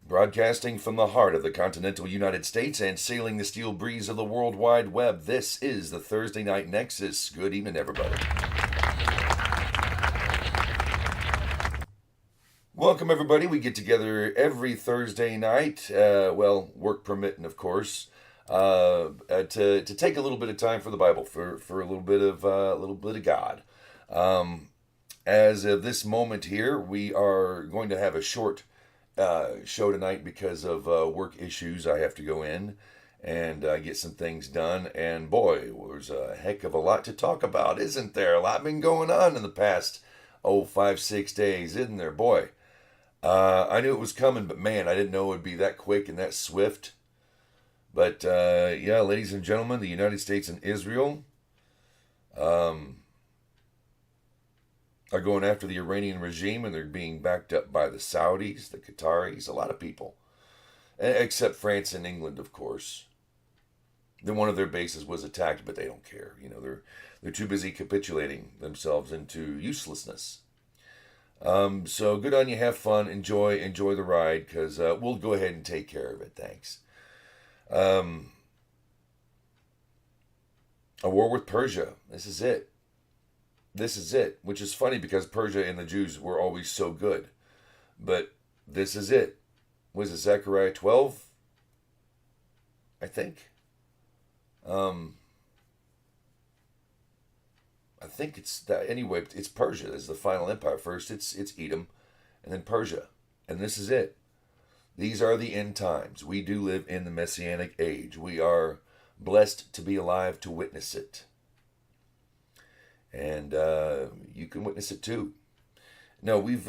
Broadcasting from the heart of the continental United States and sailing the steel breeze of the World Wide Web, this is the Thursday Night Nexus. Good evening, everybody. Welcome, everybody. We get together every Thursday night, work permitting, of course, to take a little bit of time for the Bible, for a little bit of God. As of this moment here, we are going to have a short show tonight because of work issues. I have to go in and get some things done. And boy, there's a heck of a lot to talk about, isn't there? A lot been going on in the past, 5-6 days, isn't there? Boy, I knew it was coming, but man, I didn't know it would be that quick and that swift. But yeah, ladies and gentlemen, the United States and Israel are going after the Iranian regime, and they're being backed up by the Saudis, the Qataris, a lot of people, except France and England, of course. Then one of their bases was attacked, but they don't care. You know, they're too busy capitulating themselves into uselessness. So good on you. Have fun. Enjoy the ride, because we'll go ahead and take care of it. Thanks. A war with Persia. This is it. Which is funny because Persia and the Jews were always so good. But this is it. Was it Zechariah 12? I think. I think it's that. Anyway, it's Persia. It's the final empire. First it's Edom, and then Persia. And this is it. These are the end times. We do live in the Messianic age. We are blessed to be alive to witness it. And you can witness it too. No, we've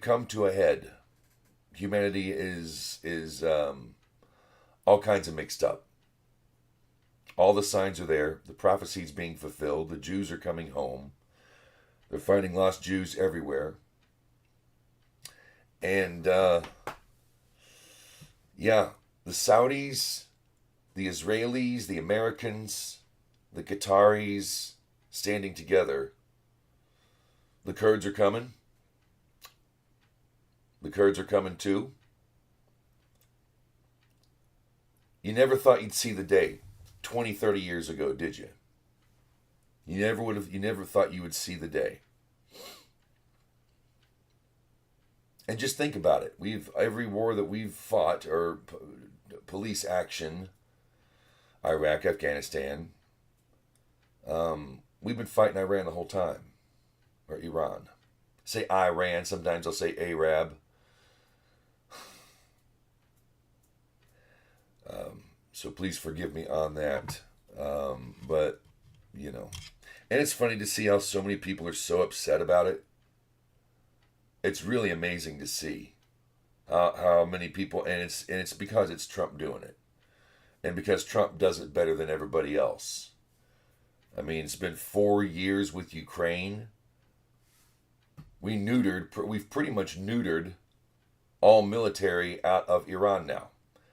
come to a head. Humanity is all kinds of mixed up. All the signs are there. The prophecy's being fulfilled. The Jews are coming home. They're finding lost Jews everywhere. And yeah, the Saudis, the Israelis, the Americans, the Qataris, standing together. The Kurds are coming. The Kurds are coming too. You never thought you'd see the day 20, 30 years ago, did you? You never thought you would see the day. And just think about it. Every war that we've fought, or police action, Iraq, Afghanistan, we've been fighting Iran the whole time. Or Iran. Say Iran, sometimes I'll say Arab. So please forgive me on that. But, you know. And it's funny to see how so many people are so upset about it. It's really amazing to see how many people, and it's because it's Trump doing it. And because Trump does it better than everybody else. I mean, it's been 4 years with Ukraine. We've pretty much neutered all military out of Iran now.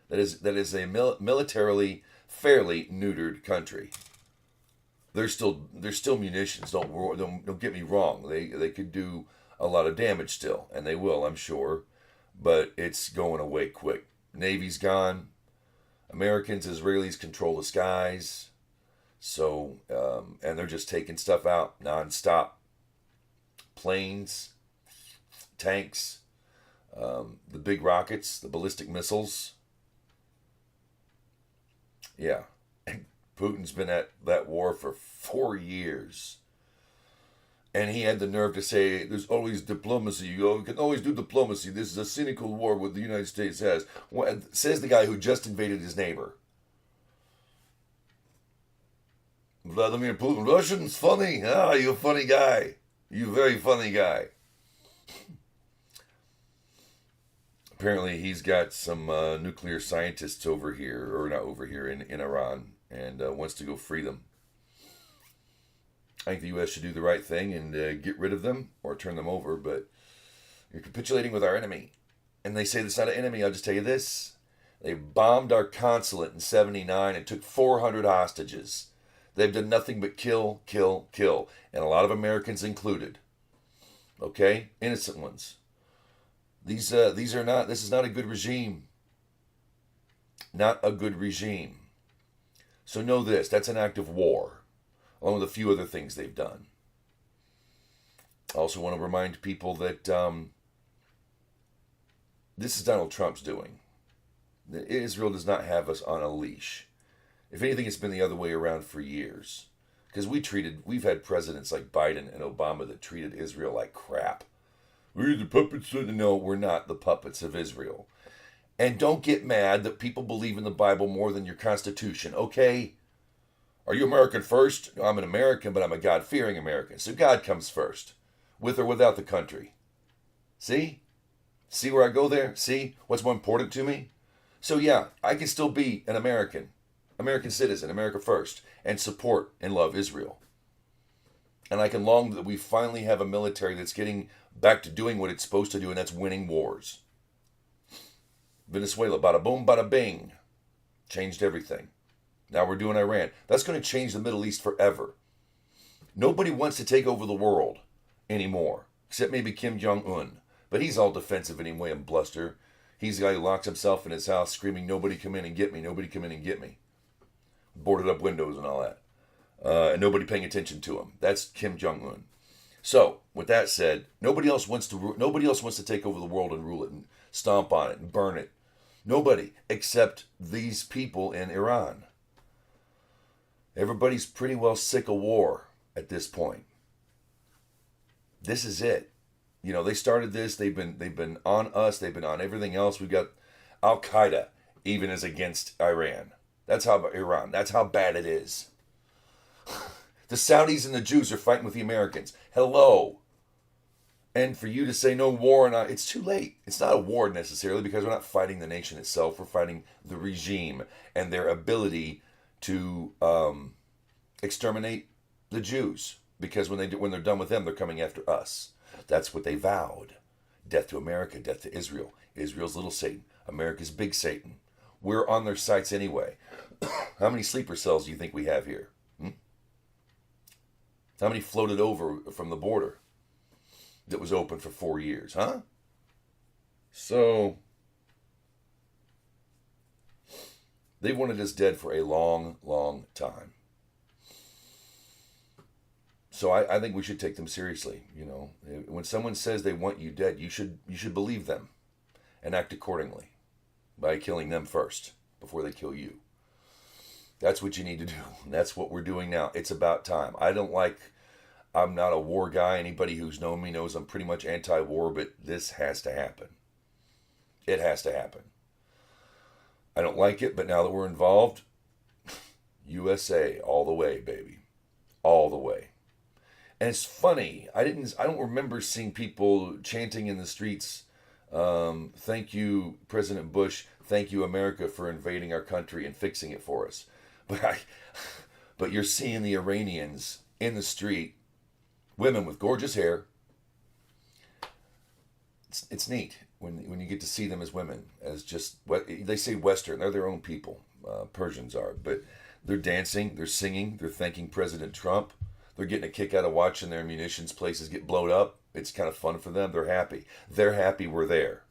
That is a militarily fairly neutered country. There's still munitions. Don't get me wrong. They could do a lot of damage still, and they will, I'm sure. But it's going away quick. Navy's gone. Americans, Israelis control the skies. So, and they're just taking stuff out nonstop. Planes, tanks, the big rockets, the ballistic missiles. Yeah. And Putin's been at that war for 4 years. And he had the nerve to say, there's always diplomacy. You can always do diplomacy. This is a cynical war what the United States has. Says the guy who just invaded his neighbor. Vladimir Putin, Russian's funny. Ah, you a funny guy. You very funny guy. Apparently he's got some nuclear scientists over here, or not over here, in Iran, and wants to go free them. I think the U.S. should do the right thing and get rid of them or turn them over, but you're capitulating with our enemy. And they say it's not an enemy. I'll just tell you this. They bombed our consulate in 1979 and took 400 hostages. They've done nothing but kill, kill, kill. And a lot of Americans included. Okay? Innocent ones. These are not. This is not a good regime. Not a good regime. So know this. That's an act of war, along with a few other things they've done. I also want to remind people that this is Donald Trump's doing. Israel does not have us on a leash. If anything, it's been the other way around for years. Because we've had presidents like Biden and Obama that treated Israel like crap. We're the puppets. No, we're not the puppets of Israel. And don't get mad that people believe in the Bible more than your Constitution, okay? Are you American first? I'm an American, but I'm a God-fearing American. So God comes first, with or without the country. See? See where I go there? See what's more important to me? So yeah, I can still be an American citizen, America first, and support and love Israel. And I can long that we finally have a military that's getting back to doing what it's supposed to do, and that's winning wars. Venezuela, bada boom, bada bing. Changed everything. Now we're doing Iran. That's going to change the Middle East forever. Nobody wants to take over the world anymore, except maybe Kim Jong-un. But he's all defensive anyway and bluster. He's the guy who locks himself in his house screaming, "Nobody come in and get me, nobody come in and get me." Boarded up windows and all that. And nobody paying attention to him. That's Kim Jong-un. So, with that said, nobody else wants to take over the world and rule it and stomp on it and burn it. Nobody except these people in Iran. Everybody's pretty well sick of war at this point. This is it. You know, they started this. They've been on us. They've been on everything else. We've got Al Qaeda even is against Iran. That's how Iran. That's how bad it is. The Saudis and the Jews are fighting with the Americans. Hello. And for you to say no war, and it's too late. It's not a war necessarily, because we're not fighting the nation itself. We're fighting the regime and their ability to exterminate the Jews. Because when they're done with them, they're coming after us. That's what they vowed. Death to America, death to Israel. Israel's little Satan. America's big Satan. We're on their sites anyway. How many sleeper cells do you think we have here? How many floated over from the border that was open for 4 years, huh? So, they've wanted us dead for a long, long time. So I think we should take them seriously. You know, when someone says they want you dead, you should believe them and act accordingly by killing them first before they kill you. That's what you need to do. That's what we're doing now. It's about time. I'm not a war guy. Anybody who's known me knows I'm pretty much anti-war, but this has to happen. It has to happen. I don't like it, but now that we're involved, USA all the way, baby. All the way. And it's funny. I don't remember seeing people chanting in the streets, "Thank you, President Bush. Thank you, America, for invading our country and fixing it for us." But you're seeing the Iranians in the street, women with gorgeous hair. It's neat when you get to see them as women, as just what they say Western. They're their own people. Persians are, but they're dancing, they're singing, they're thanking President Trump. They're getting a kick out of watching their munitions places get blown up. It's kind of fun for them. They're happy. They're happy we're there.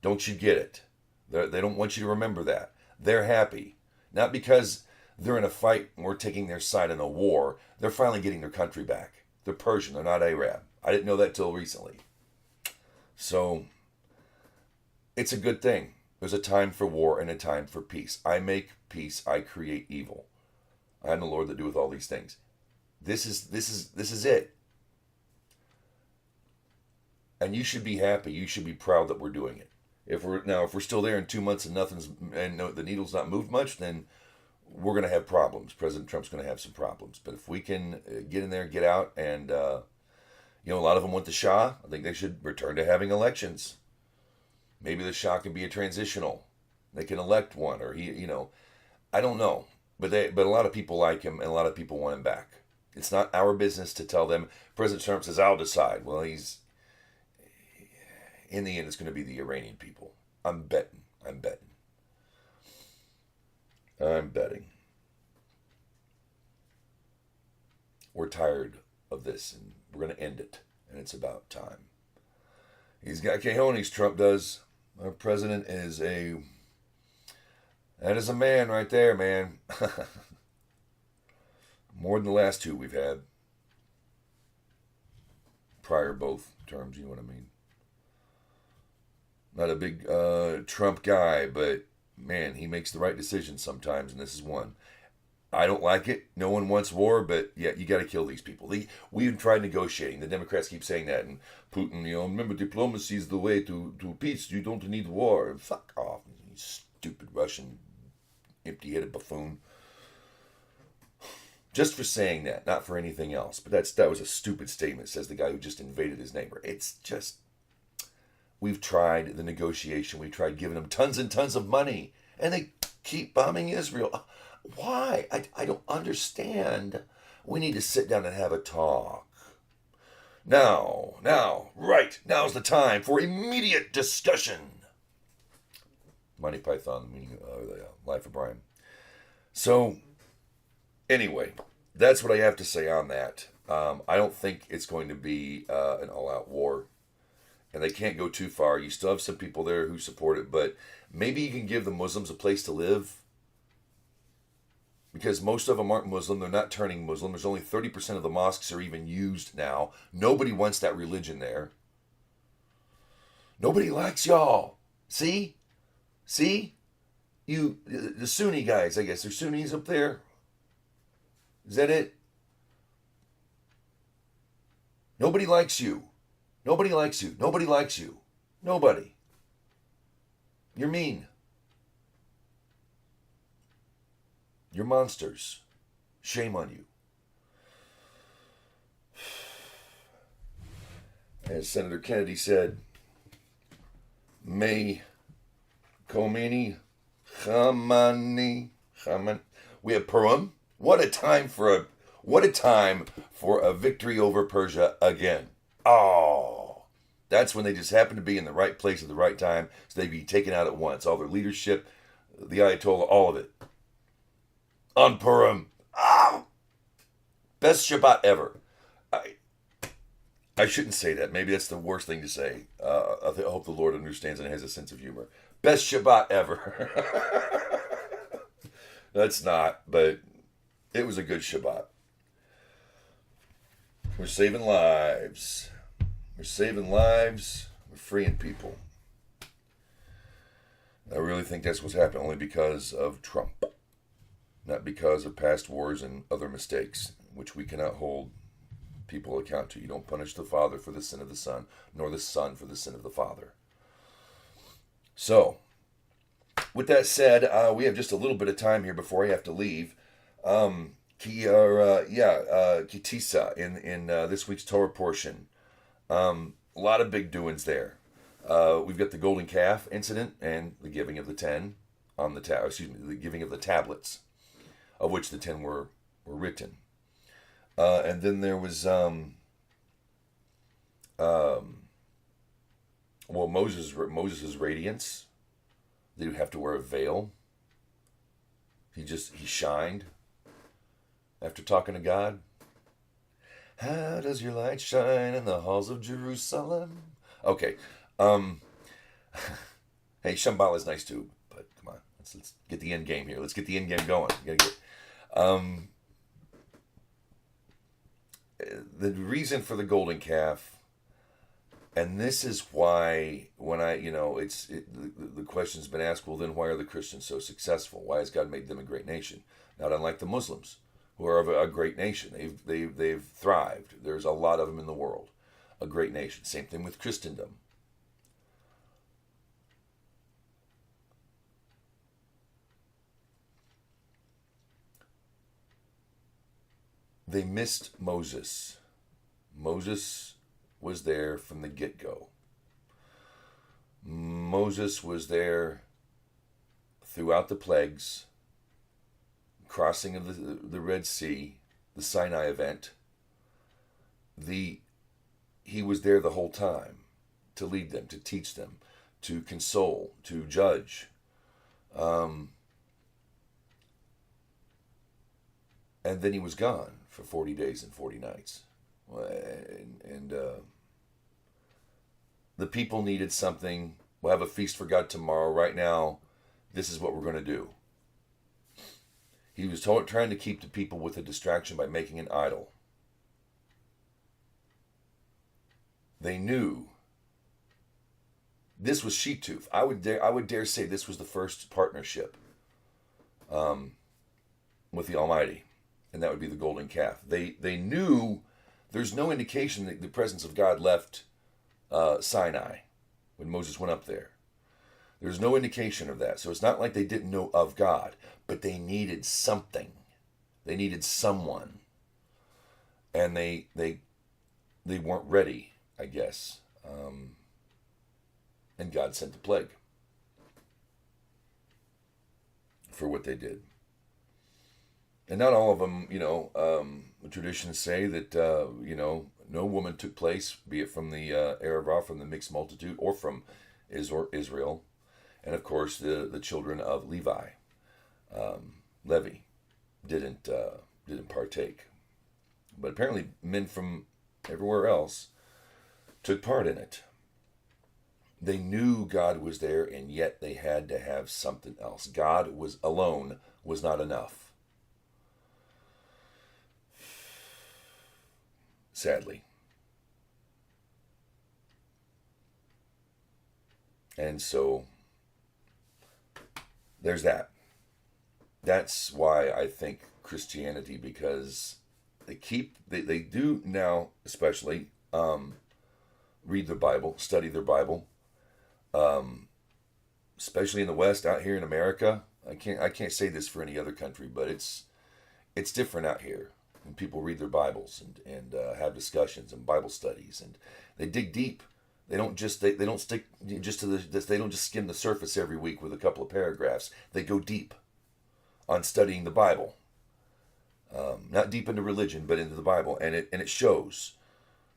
Don't you get it? They don't want you to remember that. They're happy. Not because they're in a fight and we're taking their side in a war. They're finally getting their country back. They're Persian. They're not Arab. I didn't know that till recently. So, it's a good thing. There's a time for war and a time for peace. I make peace. I create evil. I am the Lord that doeth all these things. This is it. And you should be happy. You should be proud that we're doing it. If we're still there in 2 months and the needle's not moved much, then we're going to have problems. President Trump's going to have some problems. But if we can get in there, get out, and a lot of them want the Shah. I think they should return to having elections. Maybe the Shah can be a transitional. They can elect one, or I don't know. But a lot of people like him, and a lot of people want him back. It's not our business to tell them. President Trump says, "I'll decide." Well, in the end, it's going to be the Iranian people. I'm betting. We're tired of this, and we're going to end it, and it's about time. He's got cojones, Trump does. Our president is that is a man right there, man. More than the last two we've had. Prior both terms, you know what I mean. Not a big Trump guy, but man, he makes the right decisions sometimes, and this is one. I don't like it. No one wants war, but yeah, you got to kill these people. We've tried negotiating. The Democrats keep saying that, and Putin, remember diplomacy is the way to peace. You don't need war. Fuck off, you stupid Russian, empty-headed buffoon. Just for saying that, not for anything else. But that was a stupid statement, says the guy who just invaded his neighbor. It's just, we've tried the negotiation. We've tried giving them tons and tons of money, and they keep bombing Israel. Why? I don't understand. We need to sit down and have a talk. Now's the time for immediate discussion. Monty Python, meaning Life of Brian. So, anyway, that's what I have to say on that. I don't think it's going to be an all-out war. And they can't go too far. You still have some people there who support it, but maybe you can give the Muslims a place to live. Because most of them aren't Muslim. They're not turning Muslim. There's only 30% of the mosques are even used now. Nobody wants that religion there. Nobody likes y'all. See? You, the Sunni guys, I guess. There's Sunnis up there. Is that it? Nobody likes you. Nobody likes you. Nobody likes you. Nobody. You're mean. You're monsters. Shame on you. As Senator Kennedy said, May Khomeini Khamani. We have Purim. What a time for a victory over Persia again. Oh, that's when they just happen to be in the right place at the right time, so they'd be taken out at once. All their leadership, the Ayatollah, all of it. On Purim. Best Shabbat ever. I shouldn't say that. Maybe that's the worst thing to say. I hope the Lord understands and has a sense of humor. Best Shabbat ever. That's not, but it was a good Shabbat. We're saving lives. We're saving lives. We're freeing people. I really think that's what's happened only because of Trump. Not because of past wars and other mistakes, which we cannot hold people account to. You don't punish the father for the sin of the son, nor the son for the sin of the father. So, with that said, we have just a little bit of time here before I have to leave. Tissa in this week's Torah portion. A lot of big doings there. We've got the golden calf incident and the giving of the 10 on the the giving of the tablets, of which the 10 were written. And then there was Moses' radiance. They would have to wear a veil. He shined after talking to God. How does your light shine in the halls of Jerusalem? Okay. Hey, Shambhala is nice too, but come on, let's get the end game here. Let's get the end game going. You gotta get the reason for the golden calf, and this is why when the question's been asked. Well, then why are the Christians so successful? Why has God made them a great nation? Not unlike the Muslims, who are a great nation. They've thrived. There's a lot of them in the world. A great nation. Same thing with Christendom. They missed Moses. Moses was there from the get-go. Moses was there throughout the plagues, crossing of the Red Sea, the Sinai event. He was there the whole time to lead them, to teach them, to console, to judge. And then he was gone for 40 days and 40 nights. And the people needed something. We'll have a feast for God tomorrow. Right now, this is what we're going to do. He was trying to keep the people with a distraction by making an idol. They knew this was sheep tooth. I would dare say this was the first partnership with the Almighty, and that would be the golden calf. They knew there's no indication that the presence of God left Sinai when Moses went up there. There's no indication of that. So it's not like they didn't know of God, but they needed something. They needed someone, and they weren't ready, I guess. And God sent the plague for what they did. And not all of them, the traditions say that, no woman took place, be it from the Erev, from the mixed multitude, or from Israel. And of course, the children of Levi, Levi, didn't partake. But apparently men from everywhere else took part in it. They knew God was there, and yet they had to have something else. God alone was not enough. Sadly. And so there's that. That's why I think Christianity, because they do now especially read their Bible, study their Bible. Especially in the West, out here in America, I can't say this for any other country, but it's different out here. When people read their Bibles and have discussions and Bible studies, and they dig deep. They don't just they don't stick just to they don't just skim the surface every week with a couple of paragraphs. They go deep on studying the Bible, not deep into religion, but into the Bible, and it shows.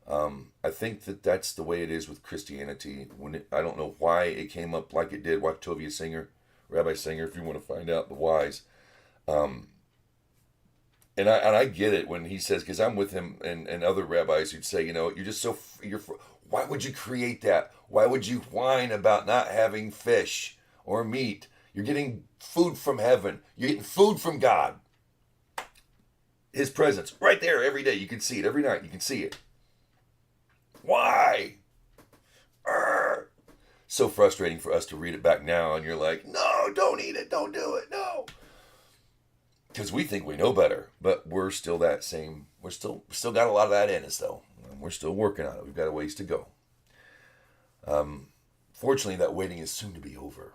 I think that's the way it is with Christianity. I don't know why it came up like it did. Watch Tovia Singer, Rabbi Singer, if you want to find out the whys. And I get it when he says, because I'm with him and other rabbis who'd say, you're just why would you create that? Why would you whine about not having fish or meat? You're getting food from heaven. You're getting food from God. His presence right there every day. You can see it every night. You can see it. Why? So frustrating for us to read it back now, and you're like, no, don't eat it. Don't do it. No. Because we think we know better, but we're still that same. We're still got a lot of that in us, though. We're still working on it. We've got a ways to go. Fortunately, that waiting is soon to be over.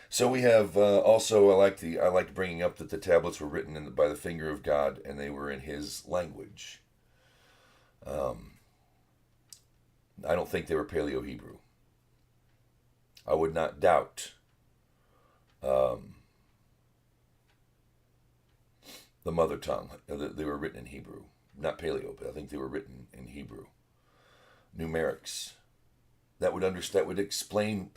So we have also. I liked bringing up that the tablets were written by the finger of God, and they were in His language. I don't think they were Paleo Hebrew. I would not doubt. The mother tongue. They were written in Hebrew. Not Paleo, but I think they were written in Hebrew. Numerics. That would explain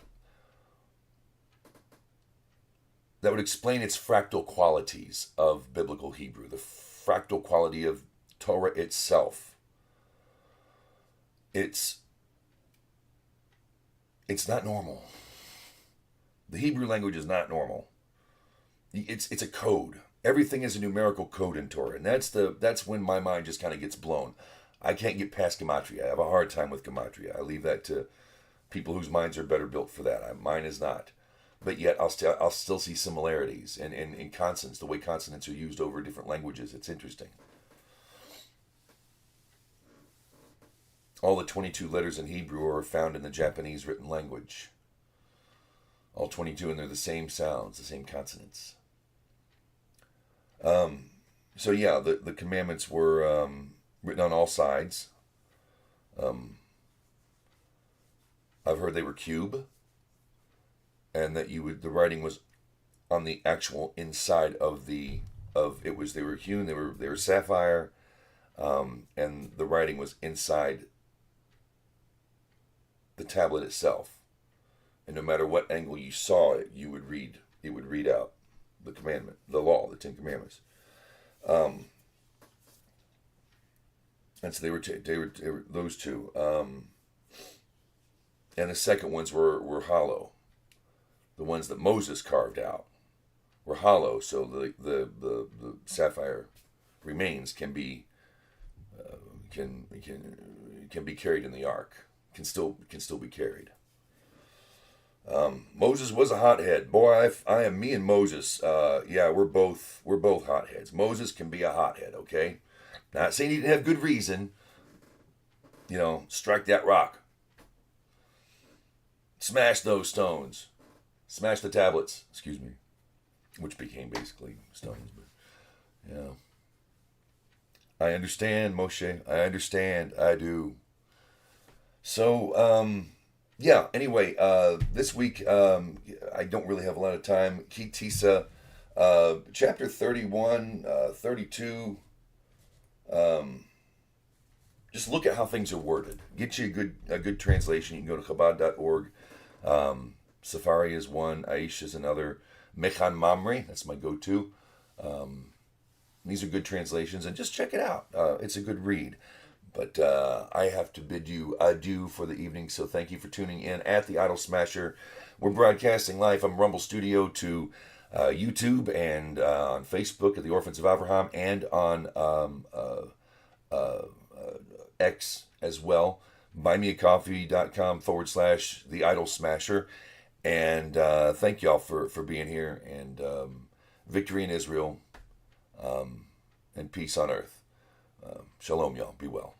its fractal qualities of biblical Hebrew, the fractal quality of Torah itself. It's not normal. The Hebrew language is not normal. It's a code. Everything is a numerical code in Torah, and that's when my mind just kind of gets blown. I can't get past gematria. I have a hard time with gematria. I leave that to people whose minds are better built for that. Mine is not. But yet I'll still see similarities in consonants, the way consonants are used over different languages. It's interesting. All the 22 letters in Hebrew are found in the Japanese written language. All 22, and they're the same sounds, the same consonants. So yeah, the commandments were written on all sides. I've heard they were cube, and that the writing was on the actual inside they were hewn, they were sapphire, and the writing was inside the tablet itself. And no matter what angle you saw it, it would read out the commandment, the law, the 10 Commandments. And so they were those two. And the second ones were hollow. The ones that Moses carved out were hollow, so the sapphire remains can be can be carried in the ark. Can still be carried. Moses was a hothead. Boy, I am me and Moses. Yeah, we're both hotheads. Moses can be a hothead. Okay, not saying he didn't have good reason. Strike that rock. Smash those stones. Smash the tablets. Excuse me, which became basically stones. But I understand, Moshe. I understand. I do. So, yeah, anyway, this week, I don't really have a lot of time. Tissa, chapter 31, 32, just look at how things are worded. Get you a good translation. You can go to Chabad.org. Safari is one, Aish is another. Mechan Mamre, that's my go-to. These are good translations, and just check it out. It's a good read. But I have to bid you adieu for the evening, so thank you for tuning in at the Idol Smasher. We're broadcasting live from Rumble Studio to YouTube and on Facebook at the Orphans of Abraham and on X as well. buymeacoffee.com/the Idol Smasher. And thank y'all for being here. And victory in Israel and peace on earth. Shalom, y'all. Be well.